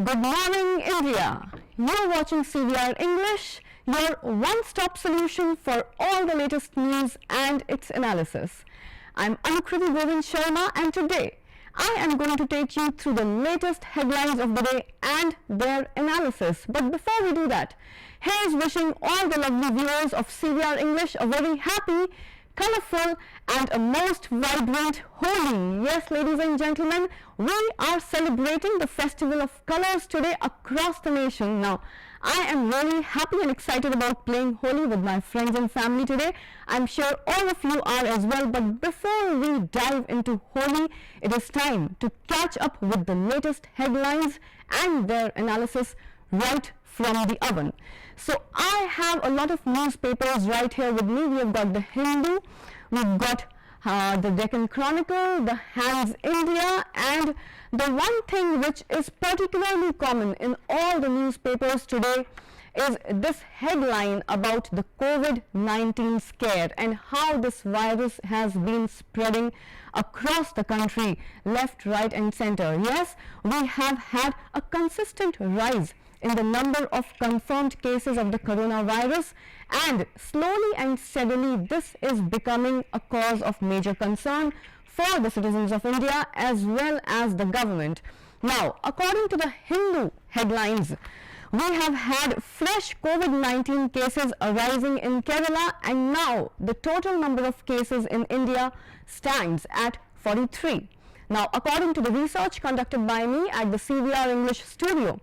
Good morning, India. You're watching CVR English, your one-stop solution for all the latest news and its analysis. I'm Anukriti Govind Sharma, and today I am going to take you through the latest headlines of the day and their analysis. But before we do that, here's wishing all the lovely viewers of CVR English a very happy, colorful and a most vibrant Holi. Yes, ladies and gentlemen, we are celebrating the festival of colors today across the nation. Now, I am really happy and excited about playing Holi with my friends and family today. I'm sure all of you are as well. But before we dive into Holi, it is time to catch up with the latest headlines and their analysis right from the oven. So I have a lot of newspapers right here with me. We have got the Hindu, we've got the Deccan Chronicle, the Hands India, and the one thing which is particularly common in all the newspapers today is this headline about the COVID-19 scare and how this virus has been spreading across the country, left, right and center. Yes, we have had a consistent rise in the number of confirmed cases of the coronavirus, and slowly and steadily this is becoming a cause of major concern for the citizens of India as well as the government. Now, according to the Hindu headlines, we have had fresh COVID-19 cases arising in Kerala, and now the total number of cases in India stands at 43. Now, according to the research conducted by me at the CVR English studio,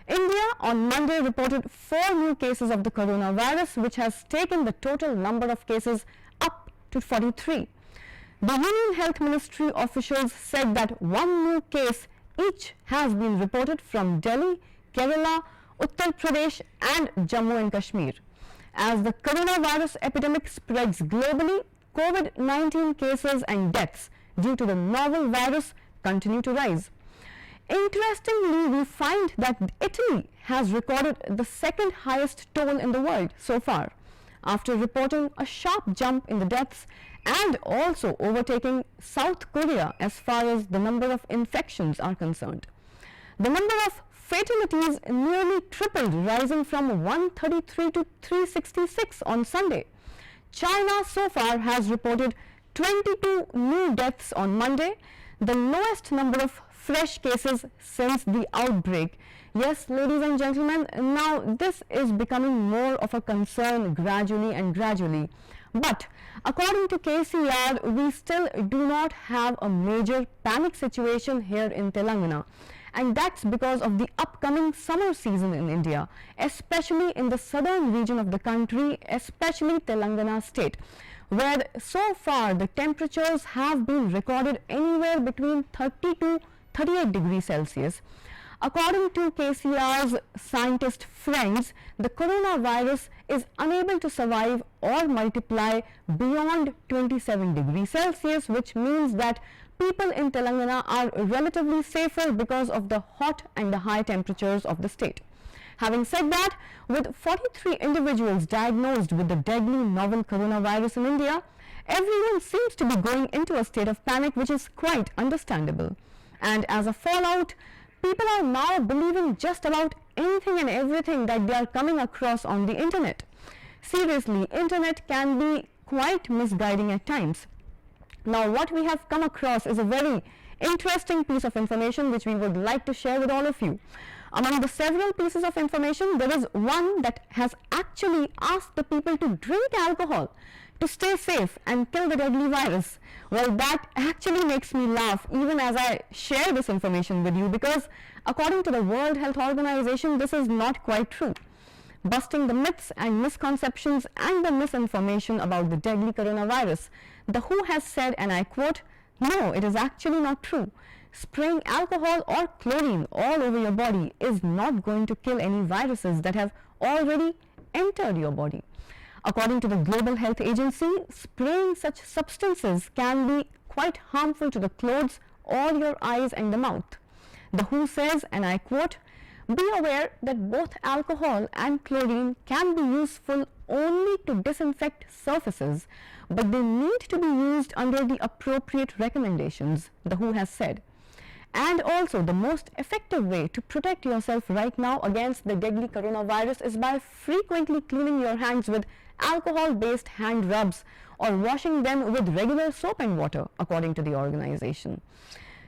India on Monday reported 4 new cases of the coronavirus, which has taken the total number of cases up to 43. The Union Health Ministry officials said that 1 new case each has been reported from Delhi, Kerala, Uttar Pradesh and Jammu and Kashmir. As the coronavirus epidemic spreads globally, COVID-19 cases and deaths due to the novel virus continue to rise. Interestingly, we find that Italy has recorded the second highest toll in the world so far, after reporting a sharp jump in the deaths and also overtaking South Korea as far as the number of infections are concerned. The number of fatalities nearly tripled, rising from 133 to 366 on Sunday. China so far has reported 22 new deaths on Monday, the lowest number of fresh cases since the outbreak. Yes, ladies and gentlemen, now this is becoming more of a concern gradually. But according to KCR, we still do not have a major panic situation here in Telangana. And that's because of the upcoming summer season in India, especially in the southern region of the country, especially Telangana state, where so far the temperatures have been recorded anywhere between 30 to 38 degrees Celsius. According to KCR's scientist friends, the coronavirus is unable to survive or multiply beyond 27 degrees Celsius, which means that people in Telangana are relatively safer because of the hot and the high temperatures of the state. Having said that, with 43 individuals diagnosed with the deadly novel coronavirus in India, everyone seems to be going into a state of panic, which is quite understandable. And as a fallout, people are now believing just about anything and everything that they are coming across on the internet. Seriously, internet can be quite misguiding at times. Now, what we have come across is a very interesting piece of information which we would like to share with all of you. Among the several pieces of information, there is one that has actually asked the people to drink alcohol to stay safe and kill the deadly virus. Well, that actually makes me laugh even as I share this information with you, because according to the World Health Organization, this is not quite true. Busting the myths and misconceptions and the misinformation about the deadly coronavirus, the WHO has said, and I quote, "No, it is actually not true. Spraying alcohol or chlorine all over your body is not going to kill any viruses that have already entered your body." According to the Global Health Agency, spraying such substances can be quite harmful to the clothes or your eyes and the mouth. The WHO says, and I quote, "Be aware that both alcohol and chlorine can be useful only to disinfect surfaces, but they need to be used under the appropriate recommendations," the WHO has said. And also, the most effective way to protect yourself right now against the deadly coronavirus is by frequently cleaning your hands with alcohol-based hand rubs or washing them with regular soap and water, according to the organization.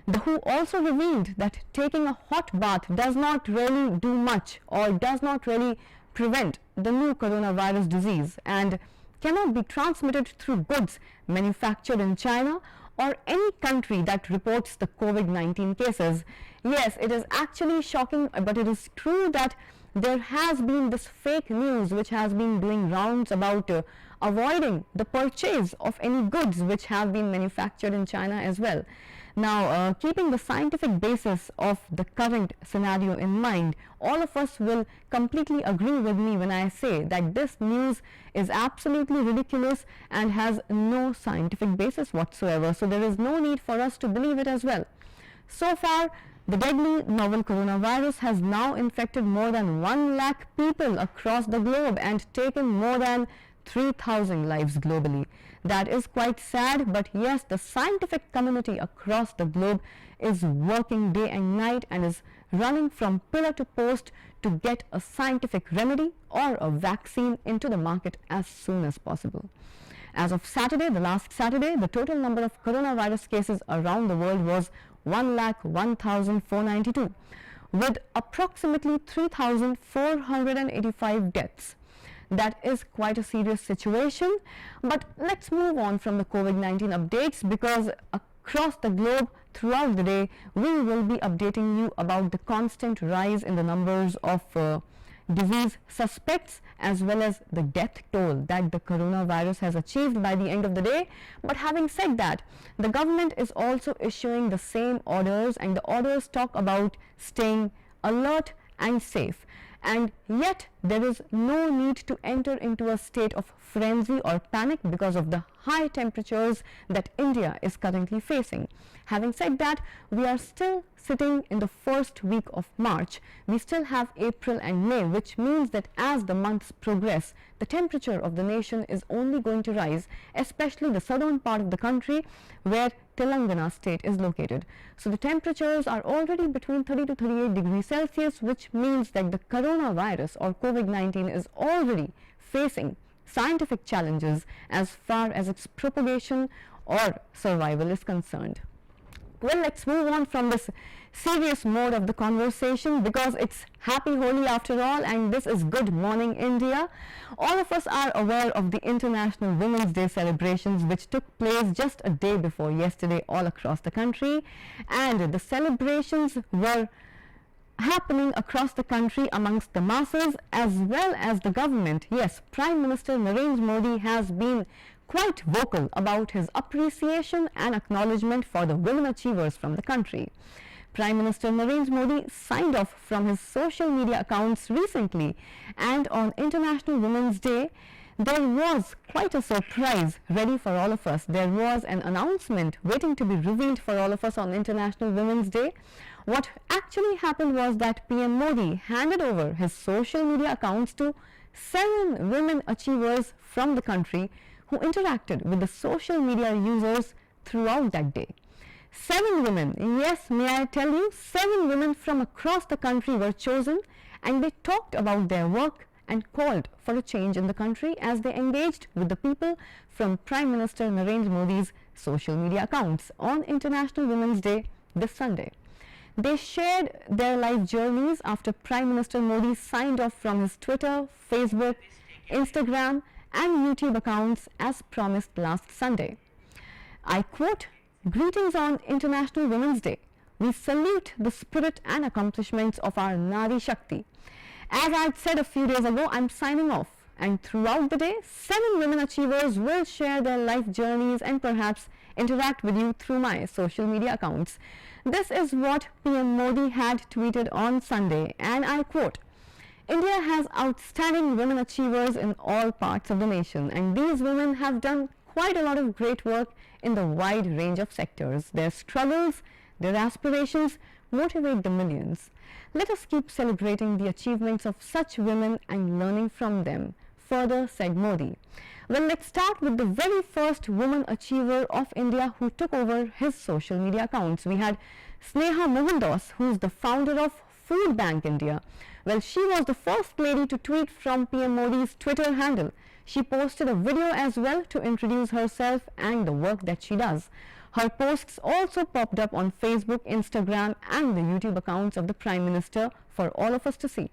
The WHO also revealed that taking a hot bath does not really do much or does not really prevent the new coronavirus disease and cannot be transmitted through goods manufactured in China or any country that reports the COVID-19 cases. Yes, it is actually shocking, but it is true that there has been this fake news which has been doing rounds about avoiding the purchase of any goods which have been manufactured in China as well. Now, keeping the scientific basis of the current scenario in mind, all of us will completely agree with me when I say that this news is absolutely ridiculous and has no scientific basis whatsoever. So there is no need for us to believe it as well. So far, the deadly novel coronavirus has now infected more than 1 lakh people across the globe and taken more than 3,000 lives globally. That is quite sad, but yes, the scientific community across the globe is working day and night and is running from pillar to post to get a scientific remedy or a vaccine into the market as soon as possible. As of Saturday, the last Saturday, the total number of coronavirus cases around the world was 1,01,492, with approximately 3,485 deaths. That is quite a serious situation, but let's move on from the COVID-19 updates, because across the globe throughout the day we will be updating you about the constant rise in the numbers of disease suspects as well as the death toll that the coronavirus has achieved by the end of the day. But having said that, the government is also issuing the same orders, and the orders talk about staying alert and safe. And yet there is no need to enter into a state of frenzy or panic because of the high temperatures that India is currently facing. Having said that, we are still sitting in the first week of March. We still have April and May, which means that as the months progress, the temperature of the nation is only going to rise, especially the southern part of the country where Telangana state is located. So the temperatures are already between 30 to 38 degrees Celsius, which means that the coronavirus or COVID-19 is already facing scientific challenges as far as its propagation or survival is concerned. Well, let's move on from this serious mode of the conversation, because it's Happy Holi after all, and this is Good Morning India. All of us are aware of the International Women's Day celebrations which took place just a day before yesterday all across the country, and the celebrations were happening across the country amongst the masses as well as the government. Yes, Prime Minister Narendra Modi has been quite vocal about his appreciation and acknowledgement for the women achievers from the country. Prime Minister Narendra Modi signed off from his social media accounts recently, and on International Women's Day there was quite a surprise ready for all of us. There was an announcement waiting to be revealed for all of us on International Women's Day. What actually happened was that PM Modi handed over his social media accounts to 7 women achievers from the country who interacted with the social media users throughout that day. 7 women, yes, may I tell you, 7 women from across the country were chosen, and they talked about their work and called for a change in the country as they engaged with the people from Prime Minister Narendra Modi's social media accounts on International Women's Day this Sunday. They shared their life journeys after Prime Minister Modi signed off from his Twitter, Facebook, Instagram and YouTube accounts as promised last Sunday. I quote, "Greetings on International Women's Day. We salute the spirit and accomplishments of our Nari Shakti. As I said a few days ago, I'm signing off, and throughout the day, 7 women achievers will share their life journeys and perhaps interact with you through my social media accounts." This is what PM Modi had tweeted on Sunday, and I quote, "India has outstanding women achievers in all parts of the nation, and these women have done quite a lot of great work in the wide range of sectors. Their struggles, their aspirations motivate the millions. Let us keep celebrating the achievements of such women and learning from them," further said Modi. Well, let's start with the very first woman achiever of India who took over his social media accounts. We had Sneha Mohandas, who is the founder of Food Bank India. Well, she was the first lady to tweet from PM Modi's Twitter handle. She posted a video as well to introduce herself and the work that she does. Her posts also popped up on Facebook, Instagram and the YouTube accounts of the Prime Minister for all of us to see.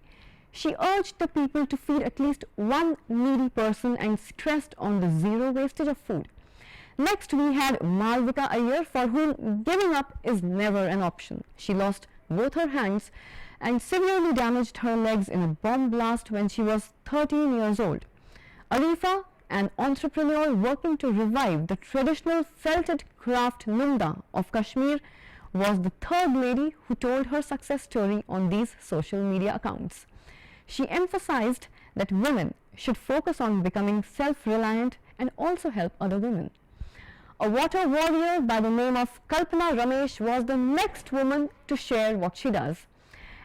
She urged the people to feed at least one needy person and stressed on the zero wastage of food. Next, we had Malvika Iyer, for whom giving up is never an option. She lost both her hands and severely damaged her legs in a bomb blast when she was 13 years old. Arifa, an entrepreneur working to revive the traditional felted craft Nunda of Kashmir, was the third lady who told her success story on these social media accounts. She emphasized that women should focus on becoming self-reliant and also help other women. A water warrior by the name of Kalpana Ramesh was the next woman to share what she does.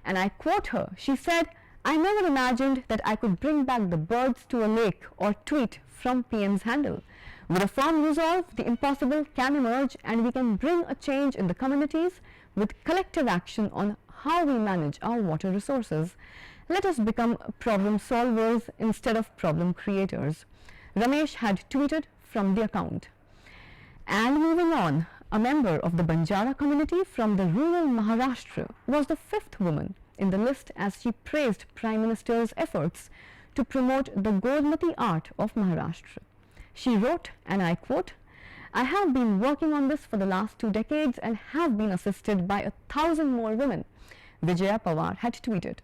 And I quote her, she said, "I never imagined that I could bring back the birds to a lake or tweet from PM's handle. With a firm resolve, the impossible can emerge and we can bring a change in the communities with collective action on how we manage our water resources. Let us become problem solvers instead of problem creators." Ramesh had tweeted from the account. And moving on, a member of the Banjara community from the rural Maharashtra was the fifth woman in the list as she praised Prime Minister's efforts to promote the Gormati art of Maharashtra. She wrote, and I quote, "I have been working on this for the last 2 decades and have been assisted by 1,000 more women," Vijaya Pawar had tweeted.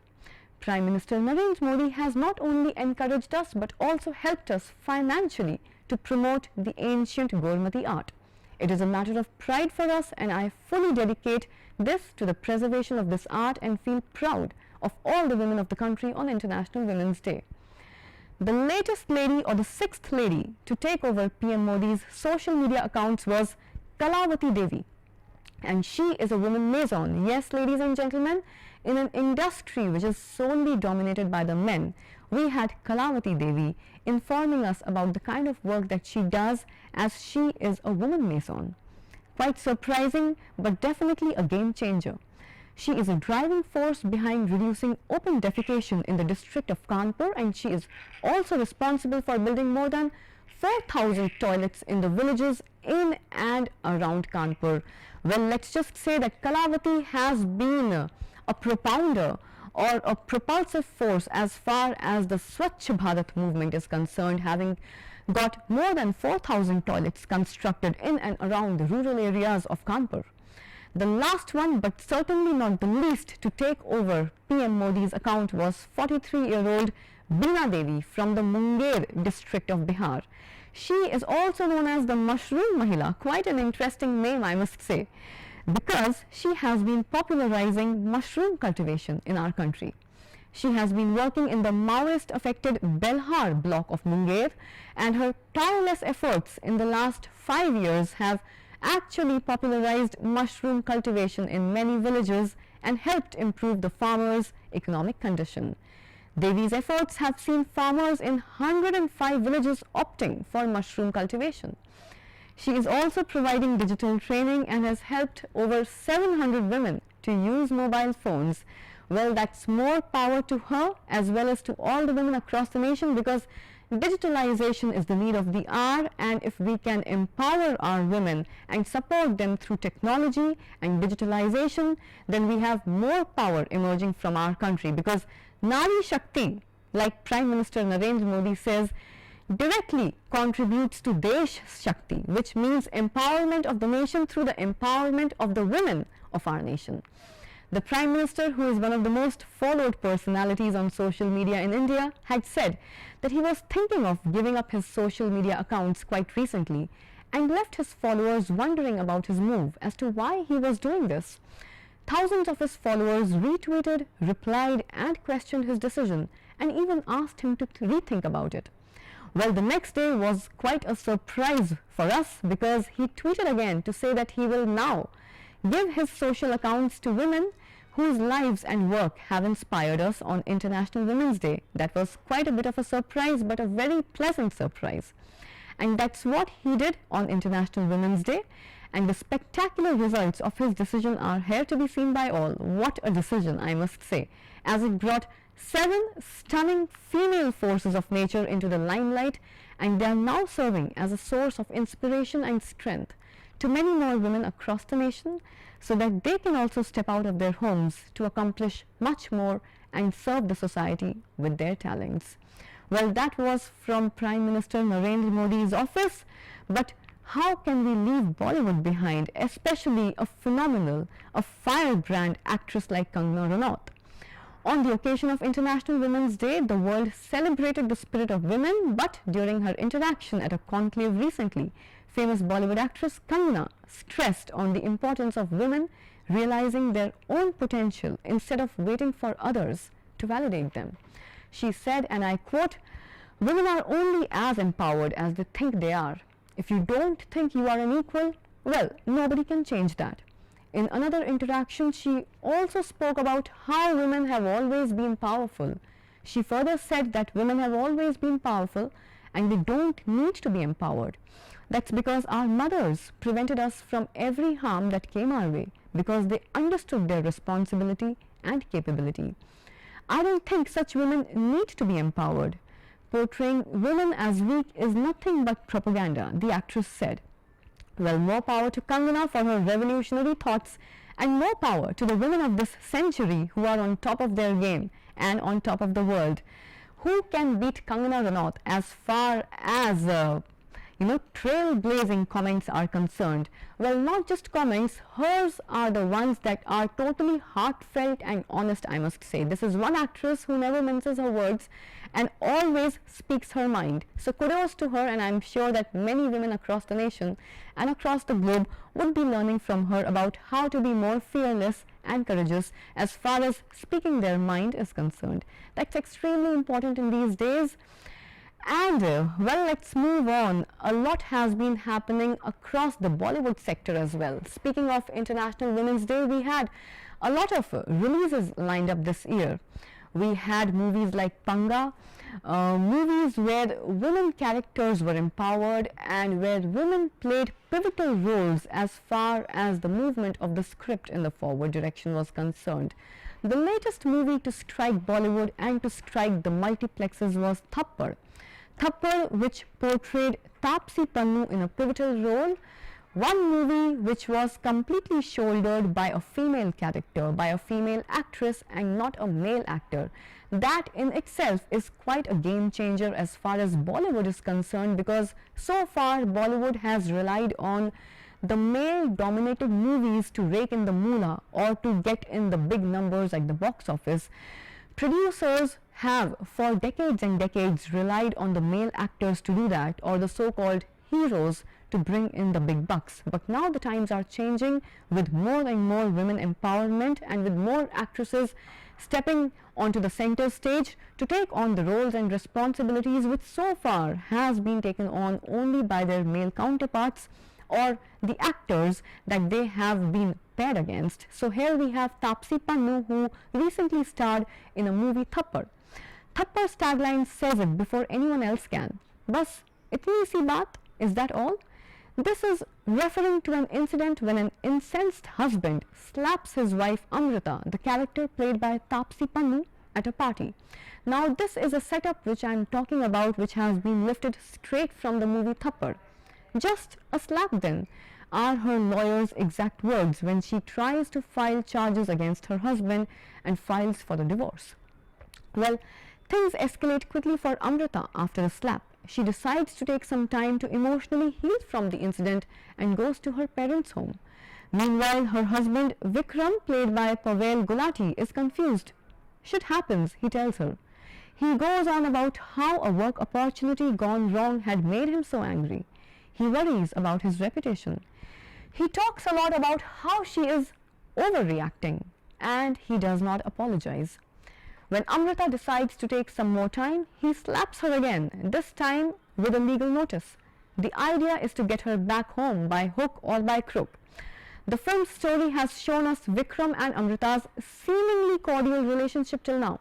Prime Minister Narendra Modi has not only encouraged us but also helped us financially to promote the ancient Gormati art. It is a matter of pride for us and I fully dedicate this to the preservation of this art and feel proud of all the women of the country on International Women's Day. The latest lady or the sixth lady to take over PM Modi's social media accounts was Kalavati Devi. And she is a woman maison. Yes, ladies and gentlemen, in an industry which is solely dominated by the men, we had Kalavati Devi informing us about the kind of work that she does as she is a woman mason. Quite surprising, but definitely a game changer. She is a driving force behind reducing open defecation in the district of Kanpur, and she is also responsible for building more than 4,000 toilets in the villages in and around Kanpur. Well, let's just say that Kalavati has been a propounder or a propulsive force as far as the Swachh Bharat movement is concerned, having got more than 4,000 toilets constructed in and around the rural areas of Kanpur. The last one, but certainly not the least, to take over PM Modi's account was 43-year-old Beena Devi from the Munger district of Bihar. She is also known as the Mushroom Mahila, quite an interesting name I must say, because she has been popularizing mushroom cultivation in our country. She has been working in the Maoist affected Belhar block of Munger, and her tireless efforts in the last 5 years have actually popularized mushroom cultivation in many villages and helped improve the farmers' economic condition. Devi's efforts have seen farmers in 105 villages opting for mushroom cultivation. She is also providing digital training and has helped over 700 women to use mobile phones. Well, that's more power to her as well as to all the women across the nation, because digitalization is the need of the hour, and if we can empower our women and support them through technology and digitalization, then we have more power emerging from our country, because Nari Shakti, like Prime Minister Narendra Modi says, directly contributes to Desh Shakti, which means empowerment of the nation through the empowerment of the women of our nation. The Prime Minister, who is one of the most followed personalities on social media in India, had said that he was thinking of giving up his social media accounts quite recently and left his followers wondering about his move as to why he was doing this. Thousands of his followers retweeted, replied and questioned his decision and even asked him to rethink about it. Well, the next day was quite a surprise for us, because he tweeted again to say that he will now give his social accounts to women whose lives and work have inspired us on International Women's Day. That was quite a bit of a surprise, but a very pleasant surprise. And that's what he did on International Women's Day. And the spectacular results of his decision are here to be seen by all. What a decision, I must say, as it brought 7 stunning female forces of nature into the limelight, and they are now serving as a source of inspiration and strength to many more women across the nation, so that they can also step out of their homes to accomplish much more and serve the society with their talents. Well, that was from Prime Minister Narendra Modi's office, but how can we leave Bollywood behind, especially a phenomenal, a firebrand actress like Kangana Ranaut? On the occasion of International Women's Day, the world celebrated the spirit of women, but during her interaction at a conclave recently, famous Bollywood actress Kangana stressed on the importance of women realizing their own potential instead of waiting for others to validate them. She said, and I quote, "Women are only as empowered as they think they are. If you don't think you are an equal, well, nobody can change that." In another interaction, she also spoke about how women have always been powerful. She further said that women have always been powerful and they don't need to be empowered. That's because our mothers prevented us from every harm that came our way, because they understood their responsibility and capability. I don't think such women need to be empowered. Portraying women as weak is nothing but propaganda, the actress said. Well, more power to Kangana for her revolutionary thoughts, and more power to the women of this century who are on top of their game and on top of the world. Who can beat Kangana Ranaut as far as trailblazing comments are concerned? Well, not just comments, hers are the ones that are totally heartfelt and honest, I must say. This is one actress who never minces her words and always speaks her mind. So kudos to her, and I'm sure that many women across the nation and across the globe would be learning from her about how to be more fearless and courageous as far as speaking their mind is concerned. That's extremely important in these days. And well, let's move on. A lot has been happening across the Bollywood sector as well. Speaking of International Women's Day, we had a lot of releases lined up this year. We had movies like Panga, movies where women characters were empowered and where women played pivotal roles as far as the movement of the script in the forward direction was concerned. The latest movie to strike Bollywood and to strike the multiplexes was Thappad. Thappad, which portrayed Taapsee Pannu in a pivotal role, one movie which was completely shouldered by a female character, by a female actress and not a male actor. That in itself is quite a game changer as far as Bollywood is concerned, because so far Bollywood has relied on the male dominated movies to rake in the moolah or to get in the big numbers at the box office. Producers have for decades and decades relied on the male actors to do that, or the so-called heroes to bring in the big bucks. But now the times are changing, with more and more women empowerment and with more actresses stepping onto the center stage to take on the roles and responsibilities which so far has been taken on only by their male counterparts or the actors that they have been paired against. So here we have Taapsee Pannu, who recently starred in a movie Thappad. Thappad's tagline says it before anyone else can. Bas, itni si baat, is that all? This is referring to an incident when an incensed husband slaps his wife Amrita, the character played by Taapsee Pannu, at a party. Now this is a setup which I am talking about, which has been lifted straight from the movie Thappad. Just a slap then, are her lawyer's exact words when she tries to file charges against her husband and files for the divorce. Well, things escalate quickly for Amrita after a slap. She decides to take some time to emotionally heal from the incident and goes to her parents' home. Meanwhile, her husband Vikram, played by Pavel Gulati, is confused. Shit happens, he tells her. He goes on about how a work opportunity gone wrong had made him so angry. He worries about his reputation. He talks a lot about how she is overreacting, and he does not apologize. When Amrita decides to take some more time, he slaps her again, this time with a legal notice. The idea is to get her back home by hook or by crook. The film's story has shown us Vikram and Amrita's seemingly cordial relationship till now.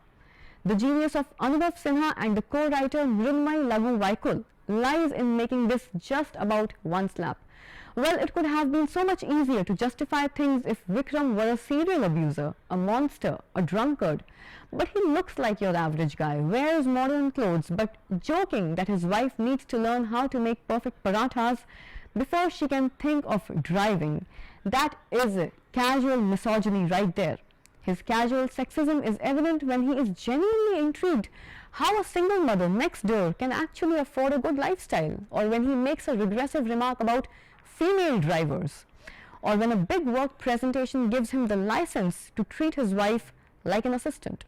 The genius of Anubhav Sinha and the co-writer Mrunmayee Lagu Vaikul lies in making this just about one slap. Well, it could have been so much easier to justify things if Vikram were a serial abuser, a monster, a drunkard. But he looks like your average guy, wears modern clothes, but joking that his wife needs to learn how to make perfect parathas before she can think of driving. That is casual misogyny right there. His casual sexism is evident when he is genuinely intrigued how a single mother next door can actually afford a good lifestyle, or when he makes a regressive remark about female drivers, or when a big work presentation gives him the license to treat his wife like an assistant.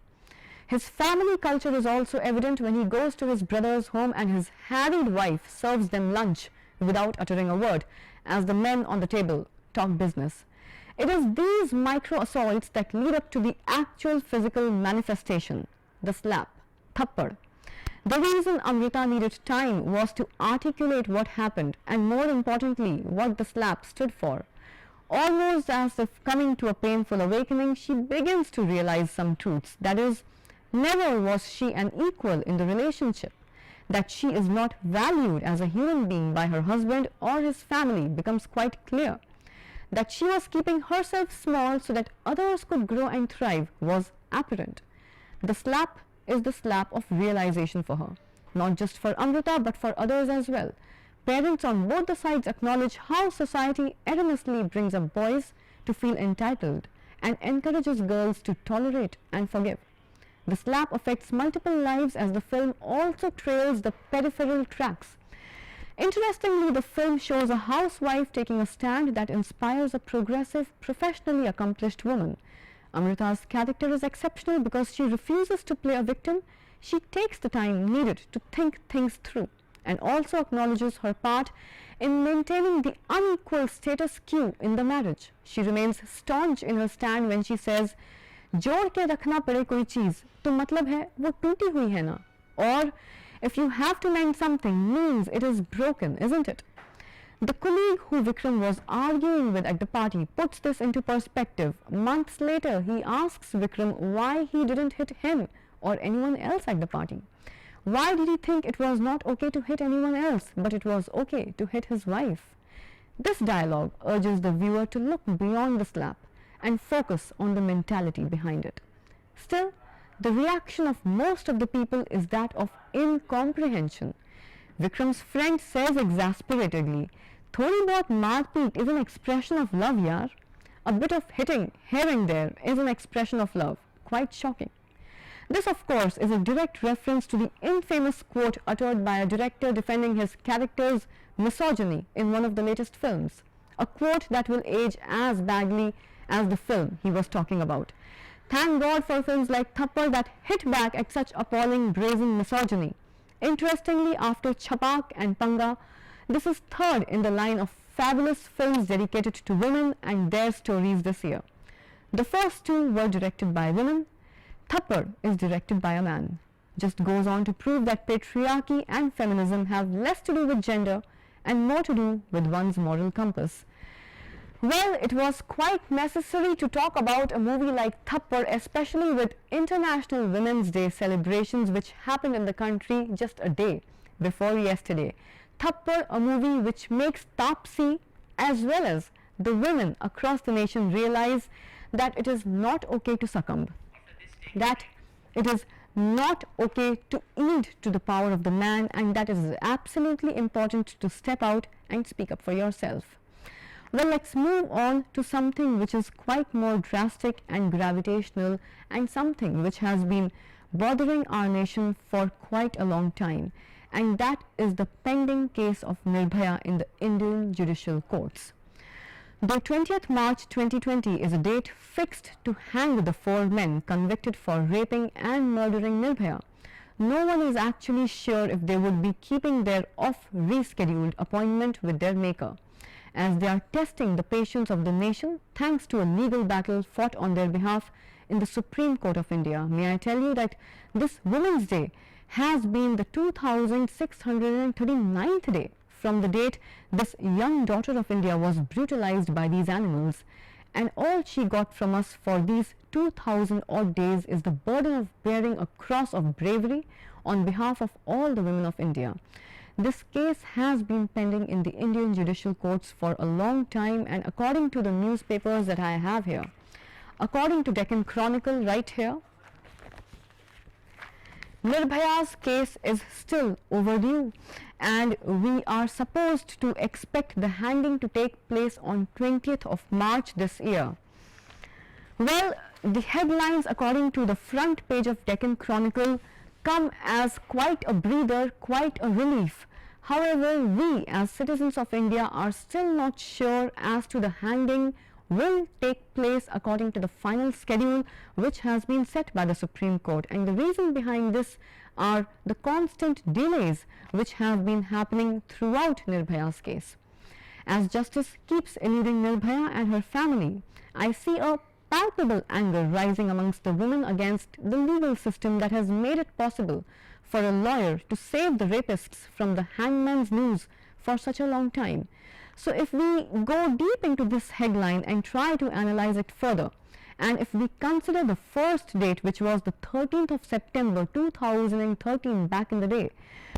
His family culture is also evident when he goes to his brother's home and his harried wife serves them lunch without uttering a word as the men on the table talk business. It is these micro assaults that lead up to the actual physical manifestation, the slap, thappad. The reason Amrita needed time was to articulate what happened and, more importantly, what the slap stood for. Almost as if coming to a painful awakening, she begins to realize some truths. That is, never was she an equal in the relationship. That she is not valued as a human being by her husband or his family becomes quite clear. That she was keeping herself small so that others could grow and thrive was apparent. The slap is the slap of realization for her, not just for Amrita but for others as well. Parents on both the sides acknowledge how society erroneously brings up boys to feel entitled and encourages girls to tolerate and forgive. The slap affects multiple lives as the film also trails the peripheral tracks. Interestingly, the film shows a housewife taking a stand that inspires a progressive, professionally accomplished woman. Amrita's character is exceptional because she refuses to play a victim. She takes the time needed to think things through and also acknowledges her part in maintaining the unequal status quo in the marriage. She remains staunch in her stand when she says, जोड़ के रखना पड़े कोई चीज़ तो मतलब है वो टूटी हुई है ना, or if you have to mend something means it is broken, isn't it? The colleague who Vikram was arguing with at the party puts this into perspective. Months later, he asks Vikram why he didn't hit him or anyone else at the party. Why did he think it was not okay to hit anyone else, but it was okay to hit his wife? This dialogue urges the viewer to look beyond the slap and focus on the mentality behind it. Still, the reaction of most of the people is that of incomprehension. Vikram's friend says exasperatedly, "थोड़ी बहुत मारपीट is an expression of love, yaar. A bit of hitting here and there is an expression of love." Quite shocking. This, of course, is a direct reference to the infamous quote uttered by a director defending his character's misogyny in one of the latest films. A quote that will age as badly as the film he was talking about. Thank God for films like Thappad that hit back at such appalling, brazen misogyny. Interestingly, after Chhapak and Panga, this is third in the line of fabulous films dedicated to women and their stories this year. The first two were directed by women. Thappad is directed by a man. Just goes on to prove that patriarchy and feminism have less to do with gender and more to do with one's moral compass. Well, it was quite necessary to talk about a movie like Thappad, especially with International Women's Day celebrations which happened in the country just a day before yesterday. Thappad, a movie which makes Taapsee as well as the women across the nation realize that it is not okay to succumb, that it is not okay to yield to the power of the man, and that it is absolutely important to step out and speak up for yourself. Well, let's move on to something which is quite more drastic and gravitational, and something which has been bothering our nation for quite a long time, and that is the pending case of Nirbhaya in the Indian judicial courts. The 20th March 2020 is a date fixed to hang the four men convicted for raping and murdering Nirbhaya. No one is actually sure if they would be keeping their off-rescheduled appointment with their maker, as they are testing the patience of the nation thanks to a legal battle fought on their behalf in the Supreme Court of India. May I tell you that this Women's Day has been the 2639th day from the date this young daughter of India was brutalized by these animals, and all she got from us for these 2000 odd days is the burden of bearing a cross of bravery on behalf of all the women of India. This case has been pending in the Indian judicial courts for a long time, and according to the newspapers that I have here, according to Deccan Chronicle right here, Nirbhaya's case is still overdue, and we are supposed to expect the hanging to take place on 20th of March this year. Well, the headlines according to the front page of Deccan Chronicle come as quite a breather, quite a relief. However, we as citizens of India are still not sure as to the hanging will take place according to the final schedule which has been set by the Supreme Court, and the reason behind this are the constant delays which have been happening throughout Nirbhaya's case. As justice keeps eluding Nirbhaya and her family, I see a palpable anger rising amongst the women against the legal system that has made it possible for a lawyer to save the rapists from the hangman's noose for such a long time. So if we go deep into this headline and try to analyze it further, and if we consider the first date, which was the 13th of September 2013 back in the day,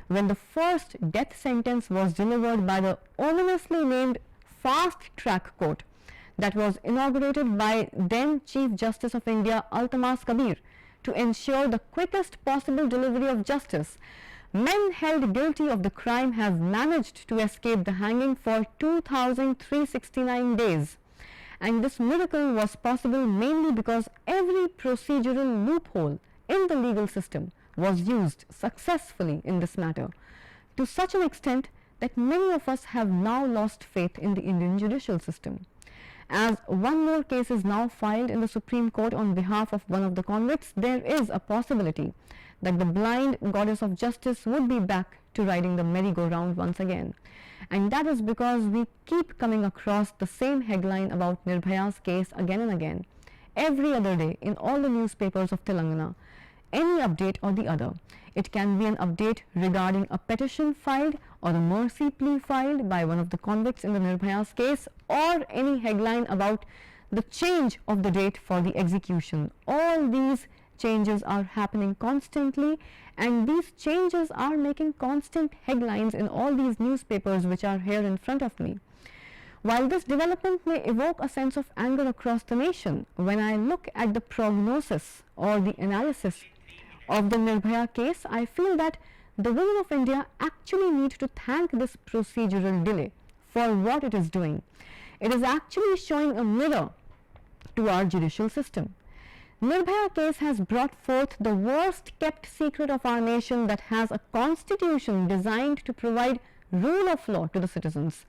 when the first death sentence was delivered by the ominously named Fast Track Court that was inaugurated by then Chief Justice of India Altamas Kabir to ensure the quickest possible delivery of justice, men held guilty of the crime have managed to escape the hanging for 2,369 days. And this miracle was possible mainly because every procedural loophole in the legal system was used successfully in this matter, to such an extent that many of us have now lost faith in the Indian judicial system. As one more case is now filed in the Supreme Court on behalf of one of the convicts, there is a possibility that the blind goddess of justice would be back to riding the merry-go-round once again. And that is because we keep coming across the same headline about Nirbhaya's case again and again, every other day in all the newspapers of Telangana, any update or the other. It can be an update regarding a petition filed or a mercy plea filed by one of the convicts in the Nirbhaya's case, or any headline about the change of the date for the execution. All these changes are happening constantly, and these changes are making constant headlines in all these newspapers which are here in front of me. While this development may evoke a sense of anger across the nation, when I look at the prognosis or the analysis of the Nirbhaya case, I feel that the women of India actually need to thank this procedural delay for what it is doing. It is actually showing a mirror to our judicial system. Nirbhaya case has brought forth the worst kept secret of our nation, that has a constitution designed to provide rule of law to the citizens.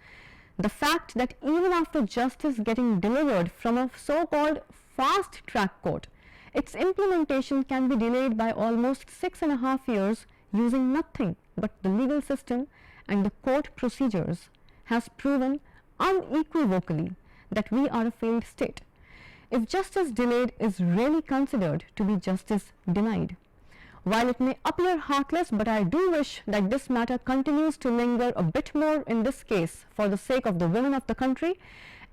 The fact that even after justice getting delivered from a so-called fast track court, its implementation can be delayed by almost 6.5 years using nothing but the legal system and the court procedures, has proven unequivocally that we are a failed state. If justice delayed is really considered to be justice denied. While it may appear heartless, but I do wish that this matter continues to linger a bit more in this case for the sake of the women of the country,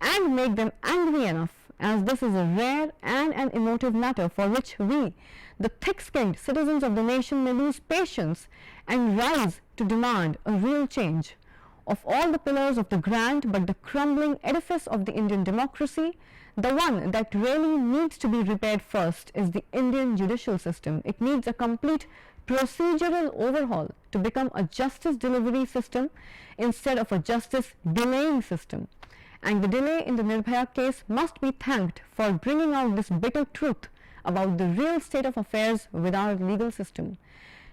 and make them angry enough, as this is a rare and an emotive matter for which we, the thick-skinned citizens of the nation, may lose patience and rise to demand a real change. Of all the pillars of the grand but the crumbling edifice of the Indian democracy, the one that really needs to be repaired first is the Indian judicial system. It needs a complete procedural overhaul to become a justice delivery system instead of a justice delaying system. And the delay in the Nirbhaya case must be thanked for bringing out this bitter truth about the real state of affairs with our legal system.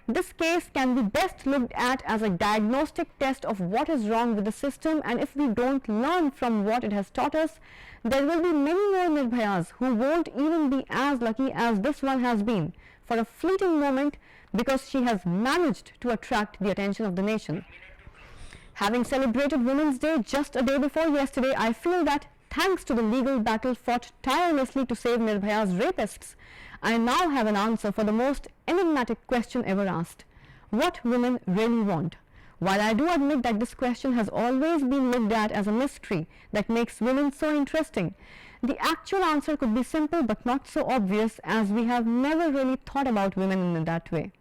This case can be best looked at as a diagnostic test of what is wrong with the system, and if we don't learn from what it has taught us, there will be many more Nirbhayas who won't even be as lucky as this one has been for a fleeting moment, because she has managed to attract the attention of the nation. Having celebrated Women's Day just a day before yesterday, I feel that thanks to the legal battle fought tirelessly to save Nirbhaya's rapists, I now have an answer for the most enigmatic question ever asked: what women really want. While I do admit that this question has always been looked at as a mystery that makes women so interesting, the actual answer could be simple but not so obvious, as we have never really thought about women in that way.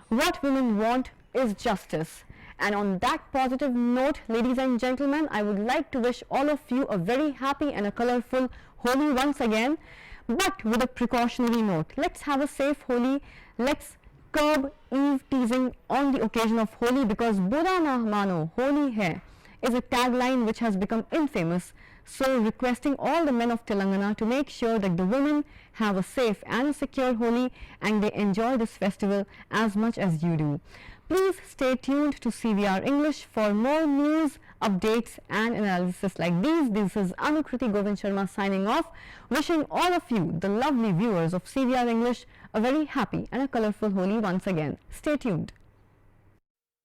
What women want is justice, And on that positive note, ladies and gentlemen, I would like to wish all of you a very happy and a colorful Holi once again, but with a precautionary note. Let's have a safe Holi. Let's curb eve teasing on the occasion of Holi, because Bura na mano, Holi hai is a tagline which has become infamous. So requesting all the men of Telangana to make sure that the women have a safe and a secure Holi and they enjoy this festival as much as you do. Please stay tuned to CVR English for more news, updates and analysis like these. This is Anukriti Govind Sharma signing off, wishing all of you, the lovely viewers of CVR English, a very happy and a colorful Holi once again. Stay tuned.